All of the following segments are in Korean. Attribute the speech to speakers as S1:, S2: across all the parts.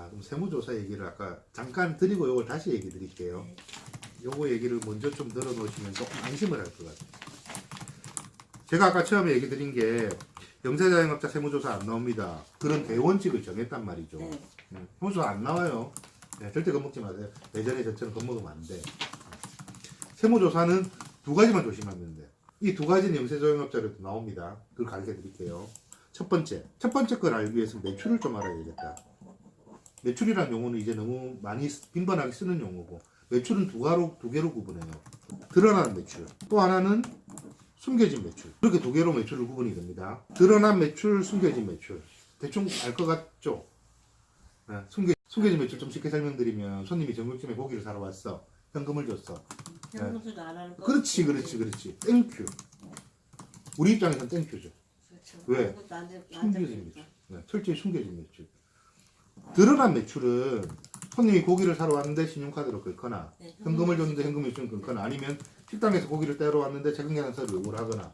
S1: 그럼 세무조사 얘기를 아까 잠깐 드리고 요걸 다시 얘기 드릴게요.
S2: 네.
S1: 요거 얘기를 먼저 좀 들어놓으시면 조금 안심을 할 것 같아요. 제가 아까 처음에 얘기 드린 게 영세자영업자 세무조사 안 나옵니다. 그런 대원칙을 정했단 말이죠.
S2: 네.
S1: 세무조사 안 나와요. 네, 절대 겁먹지 마세요. 예전에 저처럼 겁먹으면 안 돼. 세무조사는 두 가지만 조심하면 돼. 이 두 가지는 영세자영업자로도 나옵니다. 그걸 가르쳐 드릴게요. 첫 번째 걸 알기 위해서 매출을 좀 알아야 되겠다. 매출이라는 용어는 이제 너무 많이 빈번하게 쓰는 용어고, 매출은 두 개로 구분해요. 드러나는 매출, 또 하나는 숨겨진 매출. 그렇게 두 개로 매출을 구분이 됩니다. 드러난 매출, 숨겨진 매출. 대충 알 것 같죠? 네, 숨겨진 매출 좀 쉽게 설명드리면, 손님이 정육점에 고기를 사러 왔어. 현금을 줬어.
S2: 현금수도 안 하는 거.
S1: 그렇지. 땡큐. 우리 입장에서는 땡큐죠.
S2: 그렇죠.
S1: 왜?
S2: 아무것도 안 돼- 안
S1: 숨겨진
S2: 잡히니까.
S1: 매출. 네, 철저히 숨겨진 매출. 드러난 매출은 손님이 고기를 사러 왔는데 신용카드로 긁거나,
S2: 네,
S1: 현금을 줬는데 현금이 좀 긁거나, 아니면 식당에서 고기를 떼러 왔는데 세금계산서를 요구를 하거나,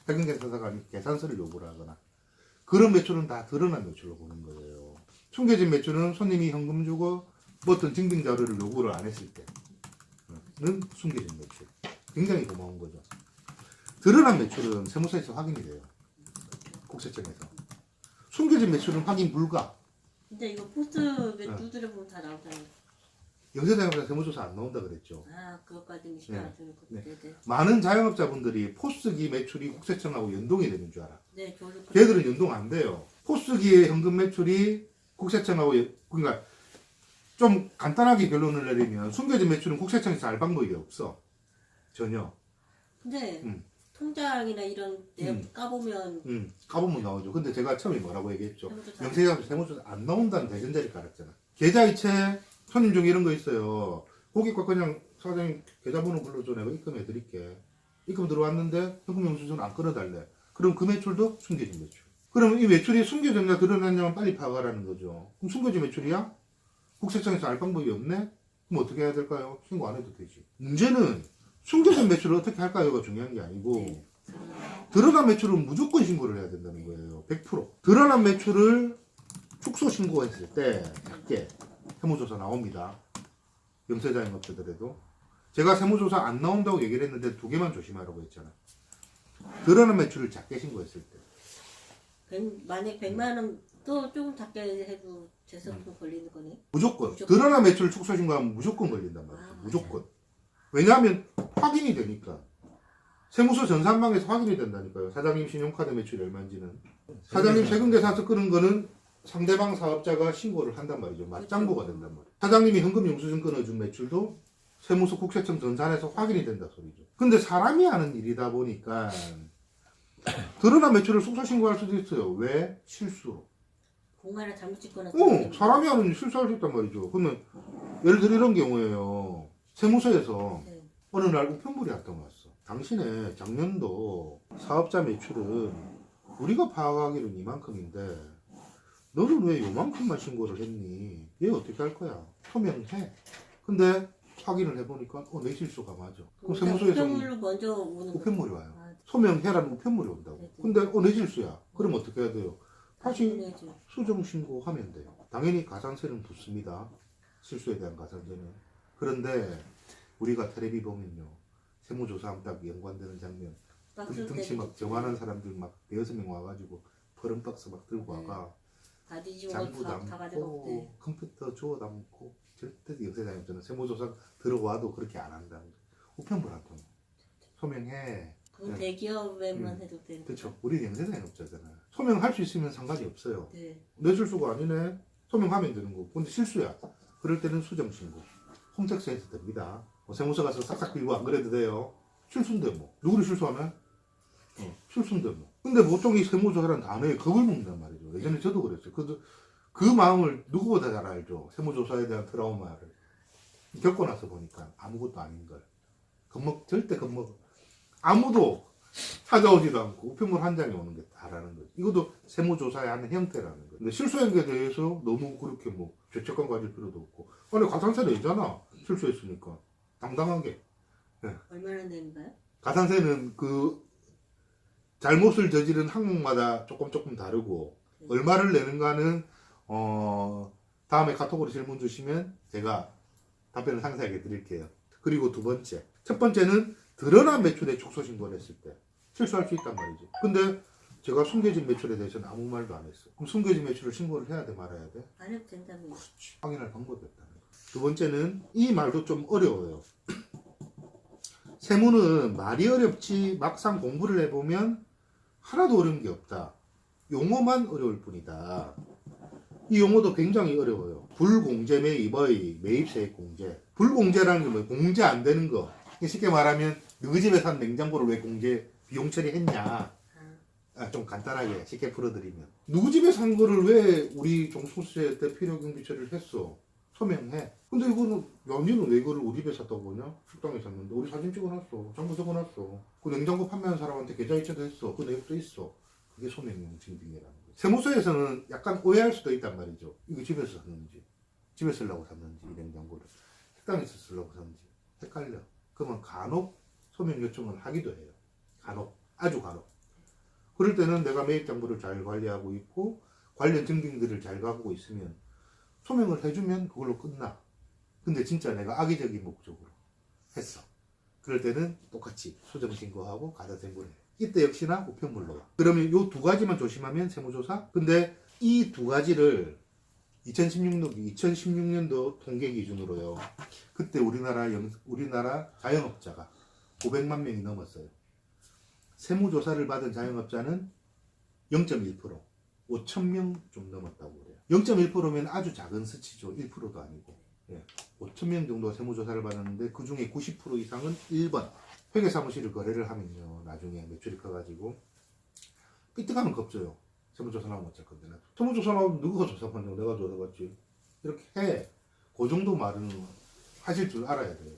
S1: 세금계산서가 아니고 계산서를 요구를 하거나, 그런 매출은 다 드러난 매출로 보는 거예요. 숨겨진 매출은 손님이 현금 주고 뭐 어떤 증빙 자료를 요구를 안 했을 때는 숨겨진 매출. 굉장히 고마운 거죠. 드러난 매출은 세무서에서 확인이 돼요. 국세청에서. 숨겨진 매출은 확인 불가.
S2: 근데 이거 포스트
S1: 네.
S2: 두드려 보면 다 나오잖아요.
S1: 영세자영업자 세무조사 안 나온다 그랬죠.
S2: 아, 그것까지는 신경 안 쓰는 거.
S1: 네.
S2: 네.
S1: 많은 자영업자분들이 포스기 매출이 국세청하고 연동이 되는 줄 알아.
S2: 네, 저도
S1: 걔들은 연동 안 돼요. 포스기의 현금 매출이 국세청하고 그러니까 좀 간단하게 결론을 내리면 숨겨진 매출은 국세청에서 알 방법이 없어. 전혀.
S2: 근데
S1: 음.
S2: 통장이나 이런 내용 까보면
S1: 까보면 나오죠. 근데 제가 처음에 뭐라고 얘기했죠.
S2: 세무조사.
S1: 영세자영업자 세무조사 안 나온다는 대전자리 깔았잖아. 계좌이체 손님 중에 이런 거 있어요. 고객과 그냥 사장님 계좌번호 불러줘, 내가 입금해 드릴게. 입금 들어왔는데 현금 영수증 안 끊어달래. 그럼 그 매출도 숨겨진 매출. 그러면 이 매출이 숨겨졌냐 드러났냐만 빨리 파악하라는 거죠. 그럼 숨겨진 매출이야? 국세청에서 알 방법이 없네? 그럼 어떻게 해야 될까요? 신고 안 해도 되지. 문제는 숨겨진 매출을 어떻게 할까요가 중요한 게 아니고,
S2: 네.
S1: 드러난 매출은 무조건 신고를 해야 된다는 거예요. 100%. 드러난 매출을 축소 신고했을 때 작게 세무조사 나옵니다. 영세자영업자들에도. 제가 세무조사 안 나온다고 얘기를 했는데 두 개만 조심하라고 했잖아. 드러난 매출을 작게 신고했을 때.
S2: 만약 100만 원도 조금 작게 해도 재산도 걸리는 거네.
S1: 무조건.
S2: 무조건.
S1: 드러난 매출 축소 신고하면 무조건 걸린단 말이죠.
S2: 아,
S1: 무조건. 왜냐하면 확인이 되니까. 세무서 전산망에서 확인이 된다니까요. 사장님 신용카드 매출이 얼마인지는. 사장님 세금계산서 끄는 거는 상대방 사업자가 신고를 한단 말이죠. 맞장부가 된단 말이에요. 사장님이 현금 영수증 끊어준 매출도 세무서 국세청 전산에서 확인이 된다 소리죠. 근데 사람이 하는 일이다 보니까 드러난 매출을 숙소 신고할 수도 있어요. 왜? 실수로.
S2: 공간을 잘못 찍거나.
S1: 사람이 하는 일 실수할 수 있단 말이죠. 그러면 예를 들어 이런 경우에요. 세무서에서
S2: 네.
S1: 어느 날 우편물이 한 통 왔어. 당신의 작년도 사업자 매출은 우리가 파악하기로는 이만큼인데 너는 왜 요만큼만 신고를 했니? 얘 어떻게 할 거야? 소명해. 근데 확인을 해보니까 내 실수가 맞아. 그럼 세무서에서
S2: 우편물로 먼저 오는 거.
S1: 우편물이 와요.
S2: 아,
S1: 소명해라는 우편물이 온다고. 근데 내 실수야. 그럼 어떻게 해야 돼요? 다시
S2: 해야지.
S1: 수정 신고하면 돼요. 당연히 가산세는 붙습니다. 실수에 대한 가산세는. 그런데 우리가 텔레비 보면요. 세무조사하면 딱 연관되는 장면.
S2: 박스
S1: 등치 막 정한한 사람들 막 6명 와가지고 퍼런 박스 막 들고 와가
S2: 다 뒤지고
S1: 장부
S2: 다
S1: 담고
S2: 가져갔대.
S1: 컴퓨터 주워 담고 절대 영세자영업자는 세무조사 들어와도 그렇게 안 한다는 거예요. 우편물 한 통. 소명해.
S2: 그건
S1: 네.
S2: 대기업에만 해도 되는
S1: 그렇죠. 우리 영세자영업자잖아. 소명할 수 있으면 상관이 없어요.
S2: 네.
S1: 내 실수가 아니네. 소명하면 되는 거고. 근데 실수야. 그럴 때는 수정신고. 홈택스에서 됩니다. 세무서 가서 싹싹 빌고 안 그래도 돼요. 실수인데 뭐. 누구를 실수하면? 실수인데 뭐. 근데 보통 이 세무조사라는 단어에 겁을 먹는단 말이죠. 예전에 저도 그랬어요. 그 마음을 누구보다 잘 알죠. 세무조사에 대한 트라우마를. 겪고 나서 보니까 아무것도 아닌 걸. 절대 겁먹어. 아무도 찾아오지도 않고 우편물 한 장에 오는 게 다라는 거죠. 이것도 세무조사의 한 형태라는 거예요. 근데 실수한 게 대해서 너무 그렇게 뭐 죄책감 가질 필요도 없고. 아니 가산세 내잖아. 실수했으니까. 당당하게.
S2: 얼마나 내는가요?
S1: 가산세는 그 잘못을 저지른 항목마다 조금 다르고 얼마를 내는가는 다음에 카톡으로 질문 주시면 제가 답변을 상세하게 드릴게요. 그리고 두 번째. 첫 번째는 드러난 매출에 축소 신고를 했을 때 실수할 수 있단 말이지. 근데 제가 숨겨진 매출에 대해서는 아무 말도 안 했어. 그럼 숨겨진 매출을 신고를 해야 돼, 말아야 돼?
S2: 안 해도 된다면.
S1: 확인할 방법이 없다는 거. 두 번째는 이 말도 좀 어려워요. 세무는 말이 어렵지 막상 공부를 해보면 하나도 어려운 게 없다. 용어만 어려울 뿐이다. 이 용어도 굉장히 어려워요. 불공제 매입의 매입세액 공제. 불공제라는 게 뭐예요? 공제 안 되는 거. 쉽게 말하면 너희 집에 산 냉장고를 왜 공제 비용 처리했냐. 좀 간단하게 쉽게 풀어드리면 누구 집에 산 거를 왜 우리 종소세 때 필요경비 처리를 했어? 서명해. 근데 이거는 야 니는 왜 이거를 우리 집에 샀다고 보냐? 식당에 샀는데 우리 사진 찍어놨어. 장부 적어놨어. 그 냉장고 판매한 사람한테 계좌이체도 했어. 그 내역도 있어. 그게 소명용 증빙이라는 거죠. 세무서에서는 약간 오해할 수도 있단 말이죠. 이거 집에서 샀는지 집에 쓰려고 샀는지 이 냉장고를 식당에서 쓰려고 샀는지 헷갈려. 그러면 간혹 소명 요청을 하기도 해요. 간혹, 아주 간혹. 그럴 때는 내가 매입장부를 잘 관리하고 있고 관련 증빙들을 잘 갖고 있으면 소명을 해주면 그걸로 끝나. 근데 진짜 내가 악의적인 목적으로 했어. 그럴 때는 똑같이 수정신고하고 가자생고를 해. 이때 역시나 우편물로 와. 그러면 요 두 가지만 조심하면 세무조사. 근데 이 두 가지를 2016년도 통계 기준으로요. 그때 우리나라 자영업자가 500만 명이 넘었어요. 세무조사를 받은 자영업자는 0.1%, 5,000명 좀 넘었다고 그래요. 0.1%면 아주 작은 수치죠. 1%도 아니고. 예. 5,000명 정도 세무조사를 받았는데 그 중에 90% 이상은 1번 회계사무실을 거래를 하면요. 나중에 매출이 커가지고 삐뜩하면 겁줘요. 세무조사 나오면 어쩔 건데. 세무조사 나오면 누가 조사받냐고 내가 조사받지. 이렇게 해. 그 정도 말은 하실 줄 알아야 돼요.